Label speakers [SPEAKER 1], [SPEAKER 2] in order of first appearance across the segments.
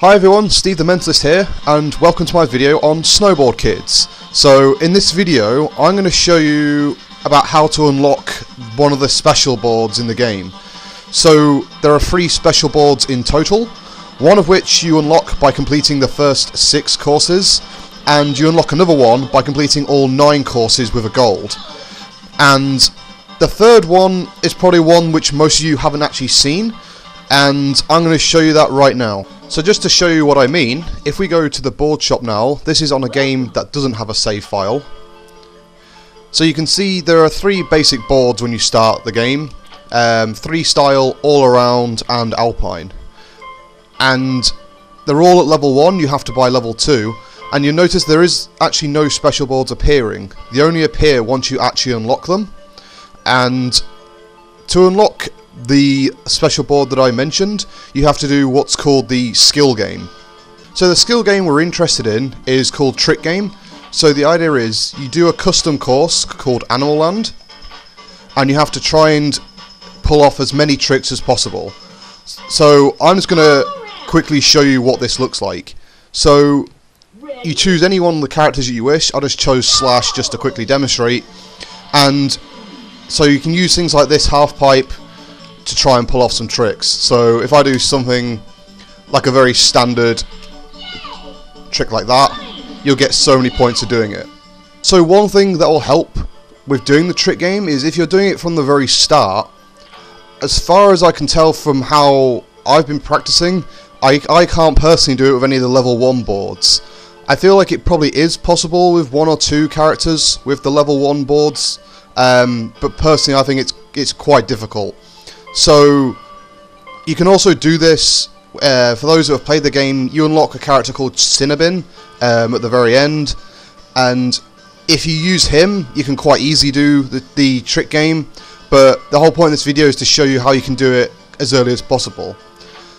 [SPEAKER 1] Hi everyone, Steve the Mentalist here, and welcome to my video on Snowboard Kids. So in this video, I'm going to show you about how to unlock one of the special boards in the game. So there are 3 special boards in total, one of which you unlock by completing the first 6 courses, and you unlock another one by completing all 9 courses with a gold. And the third one is probably one which most of you haven't actually seen, and I'm going to show you that right now. So just to show you what I mean, if we go to the board shop now, this is on a game that doesn't have a save file. So you can see there are 3 basic boards when you start the game, 3 style, all around and alpine. And they're all at level 1, you have to buy level 2, and you'll notice there is actually no special boards appearing. They only appear once you actually unlock them. And to unlock the special board that I mentioned, you have to do what's called the skill game. So the skill game we're interested in is called Trick Game. So the idea is you do a custom course called Animal Land, and you have to try and pull off as many tricks as possible. So I'm just going to quickly show you what this looks like. So you choose any one of the characters that you wish. I just chose Slash just to quickly demonstrate, and so you can use things like this half pipe to try and pull off some tricks. So if I do something like a very standard trick like that, you'll get so many points for doing it. So one thing that will help with doing the trick game is if you're doing it from the very start, as far as I can tell from how I've been practicing, I can't personally do it with any of the level 1 boards. I feel like it probably is possible with 1 or 2 characters with the level 1 boards, but personally I think it's quite difficult. So you can also do this, for those who have played the game, you unlock a character called Cinnabon at the very end, and if you use him you can quite easily do the trick game, but the whole point of this video is to show you how you can do it as early as possible.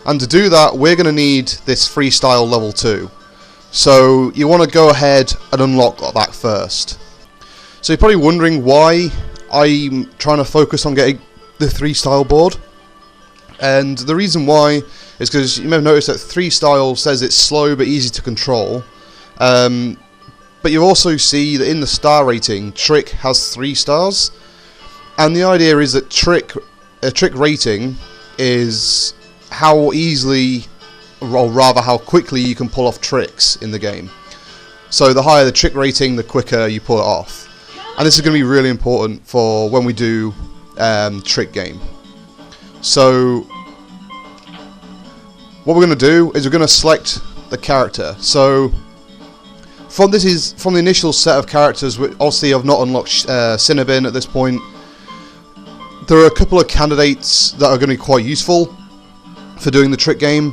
[SPEAKER 1] And to do that we're going to need this freestyle level 2. So you want to go ahead and unlock that first. So you're probably wondering why I'm trying to focus on getting the 3 style board, and the reason why is because you may have noticed that 3 style says it's slow but easy to control, but you also see that in the star rating Trick has 3 stars, and the idea is that trick rating is how easily, or rather how quickly you can pull off tricks in the game. So the higher the trick rating, the quicker you pull it off, and this is going to be really important for when we do trick game. So what we're going to do is we're going to select the character. So from the initial set of characters, obviously I've not unlocked Cinnabon at this point. There are a couple of candidates that are going to be quite useful for doing the trick game,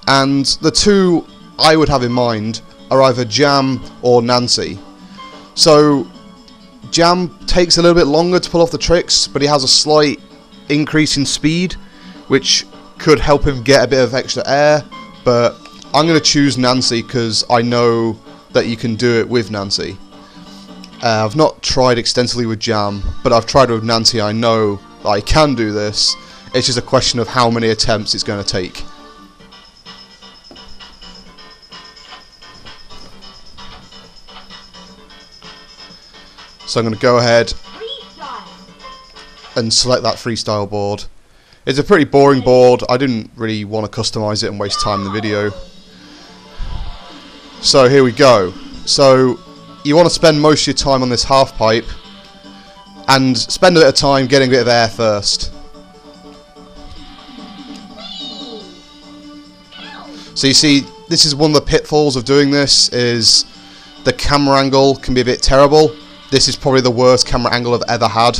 [SPEAKER 1] and the 2 I would have in mind are either Jam or Nancy. So Jam takes a little bit longer to pull off the tricks, but he has a slight increase in speed, which could help him get a bit of extra air, but I'm going to choose Nancy because I know that you can do it with Nancy. I've not tried extensively with Jam, but I've tried with Nancy. I know that I can do this. It's just a question of how many attempts it's going to take. So I'm going to go ahead and select that freestyle board. It's a pretty boring board. I didn't really want to customize it and waste time in the video. So here we go. So you want to spend most of your time on this half pipe and spend a bit of time getting a bit of air first. So you see, this is one of the pitfalls of doing this, is the camera angle can be a bit terrible. This is probably the worst camera angle I've ever had.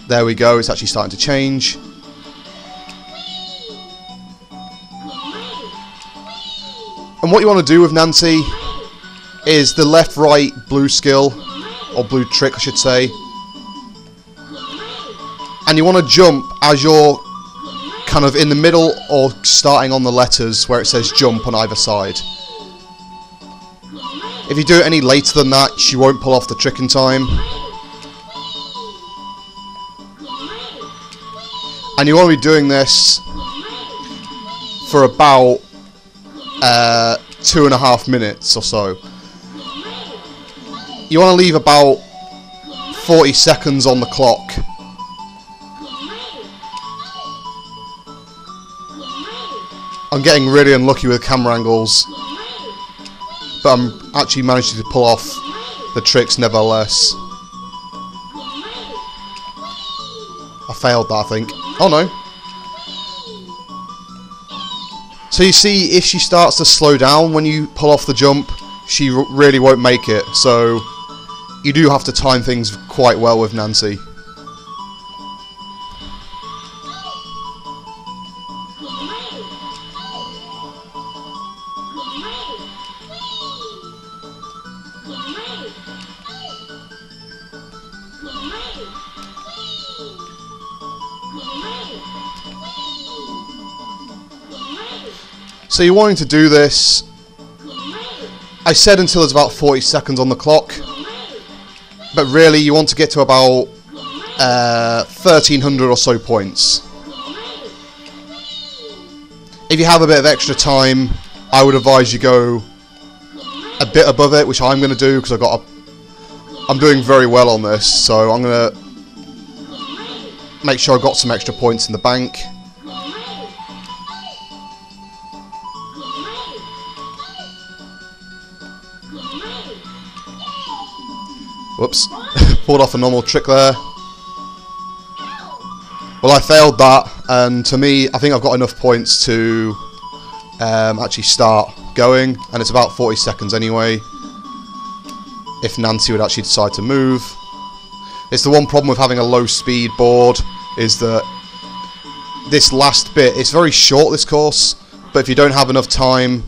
[SPEAKER 1] There we go, it's actually starting to change. And what you want to do with Nancy is the left-right blue skill, or blue trick I should say. And you want to jump as you're kind of in the middle or starting on the letters where it says jump on either side. If you do it any later than that, she won't pull off the trick in time. And you want to be doing this for about 2.5 minutes or so. You want to leave about 40 seconds on the clock. I'm getting really unlucky with camera angles, but I'm actually managing to pull off the tricks nevertheless. I failed that, I think. Oh no. So you see, if she starts to slow down when you pull off the jump, she really won't make it. So you do have to time things quite well with Nancy. So you're wanting to do this, I said until there's about 40 seconds on the clock, but really you want to get to about 1300 or so points. If you have a bit of extra time, I would advise you go a bit above it, which I'm going to do because I'm doing very well on this, so I'm going to make sure I've got some extra points in the bank. Whoops, pulled off a normal trick there. Well, I failed that, and to me, I think I've got enough points to actually start going, and it's about 40 seconds anyway, if Nancy would actually decide to move. It's the one problem with having a low speed board, is that this last bit, it's very short, this course, but if you don't have enough time,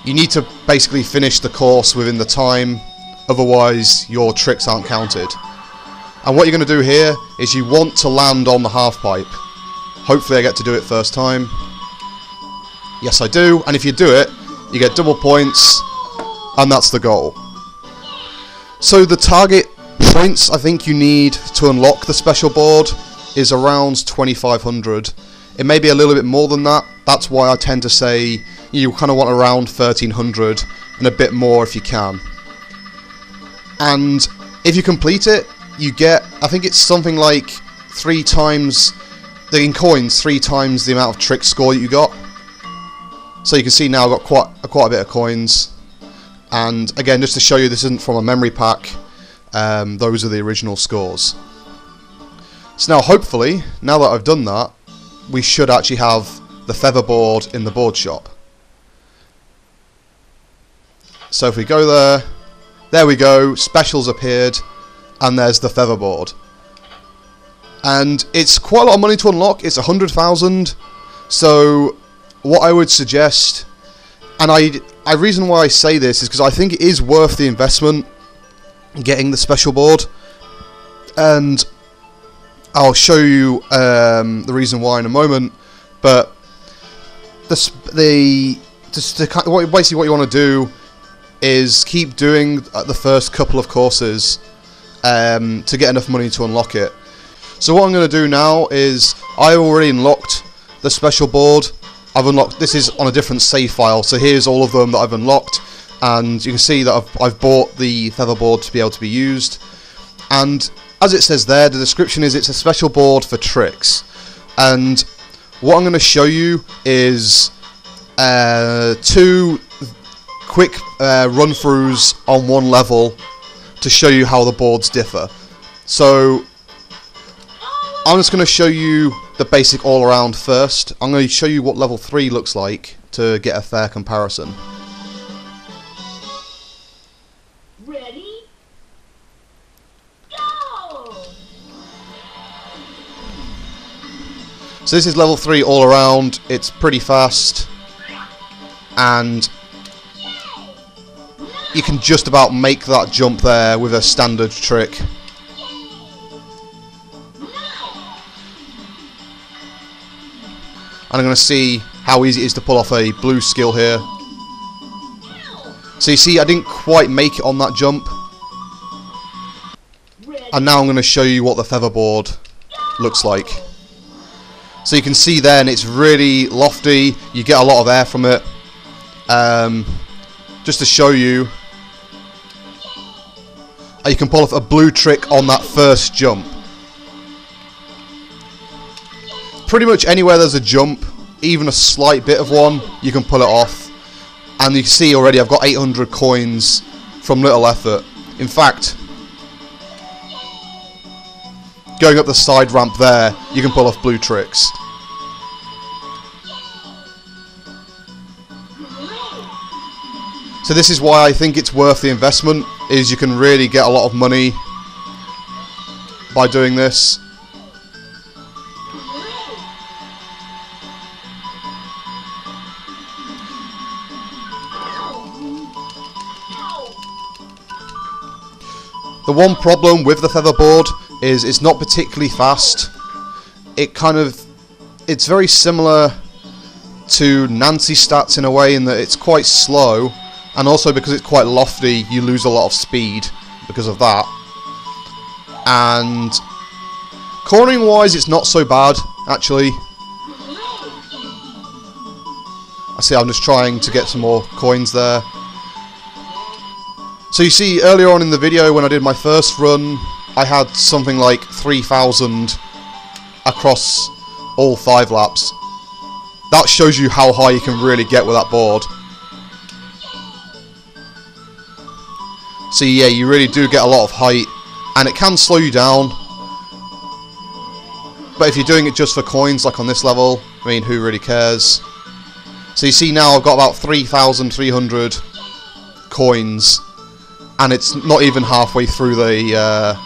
[SPEAKER 1] you need to basically finish the course within the time. Otherwise, your tricks aren't counted. And what you're going to do here is you want to land on the half pipe. Hopefully I get to do it first time. Yes, I do. And if you do it, you get double points. And that's the goal. So the target points I think you need to unlock the special board is around 2500. It may be a little bit more than that. That's why I tend to say you kind of want around 1300 and a bit more if you can. And if you complete it, you get, I think it's something like 3 times, in coins, 3 times the amount of trick score that you got. So you can see now I've got quite a bit of coins. And again, just to show you, this isn't from a memory pack. Those are the original scores. So now hopefully, now that I've done that, we should actually have the feather board in the board shop. So if we go there we go, specials appeared, and there's the feather board. And it's quite a lot of money to unlock, it's 100,000, so what I would suggest, and the reason why I say this is because I think it is worth the investment getting the special board, and I'll show you the reason why in a moment, but basically what you want to do is keep doing the first couple of courses to get enough money to unlock it. So what I'm going to do now is I already unlocked the special board. I've unlocked, this is on a different save file, so here's all of them that I've unlocked, and you can see that I've bought the feather board to be able to be used. And as it says there, the description is it's a special board for tricks. And what I'm going to show you is 2 quick run-throughs on one level to show you how the boards differ. So I'm just going to show you the basic all-around first. I'm going to show you what level 3 looks like to get a fair comparison.
[SPEAKER 2] Ready? Go!
[SPEAKER 1] So this is level 3 all around. It's pretty fast, and you can just about make that jump there with a standard trick. And I'm going to see how easy it is to pull off a blue skill here. So you see, I didn't quite make it on that jump. And now I'm going to show you what the feather board looks like. So you can see then it's really lofty, you get a lot of air from it. Just to show you, you can pull off a blue trick on that first jump. Pretty much anywhere there's a jump, even a slight bit of one, you can pull it off. And you can see already I've got 800 coins from little effort. In fact, going up the side ramp there, you can pull off blue tricks. So this is why I think it's worth the investment, is you can really get a lot of money by doing this. The one problem with the featherboard is it's not particularly fast. It's very similar to Nancy stats in a way, in that it's quite slow, and also because it's quite lofty you lose a lot of speed because of that. And cornering wise it's not so bad actually. I see I'm just trying to get some more coins there. So you see earlier on in the video when I did my first run, I had something like 3,000 across all 5 laps. That shows you how high you can really get with that board. So yeah, you really do get a lot of height, and it can slow you down. But if you're doing it just for coins, like on this level, I mean, who really cares? So you see now I've got about 3,300 coins, and it's not even halfway through the...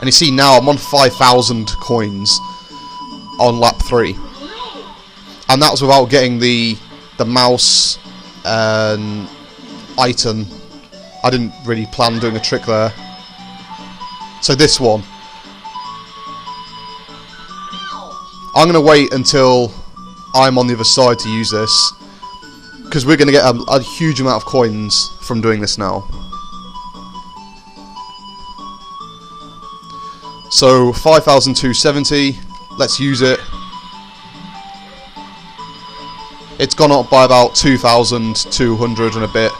[SPEAKER 1] and you see now I'm on 5,000 coins on lap 3. And that was without getting the mouse item. I didn't really plan doing a trick there. So this one, I'm going to wait until I'm on the other side to use this, because we're going to get a huge amount of coins from doing this now. So 5,270, let's use it. It's gone up by about 2,200 and a bit.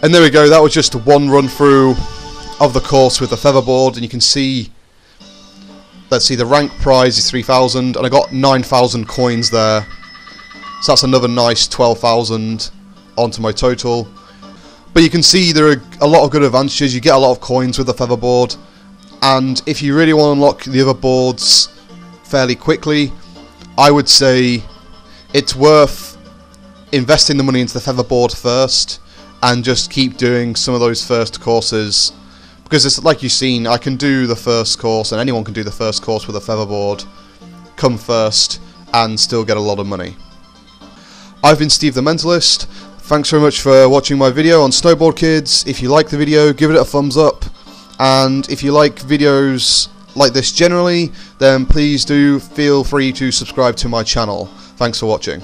[SPEAKER 1] And there we go, that was just one run through of the course with the featherboard, and you can see, let's see, the rank prize is 3,000, and I got 9,000 coins there. So that's another nice 12,000 onto my total. But you can see there are a lot of good advantages. You get a lot of coins with the featherboard, and if you really want to unlock the other boards fairly quickly, I would say it's worth investing the money into the featherboard first, and just keep doing some of those first courses, because it's like you've seen, I can do the first course, and anyone can do the first course with a featherboard, come first, and still get a lot of money. I've been Steve the Mentalist. Thanks very much for watching my video on Snowboard Kids. If you like the video, give it a thumbs up, and if you like videos like this generally, then please do feel free to subscribe to my channel. Thanks for watching.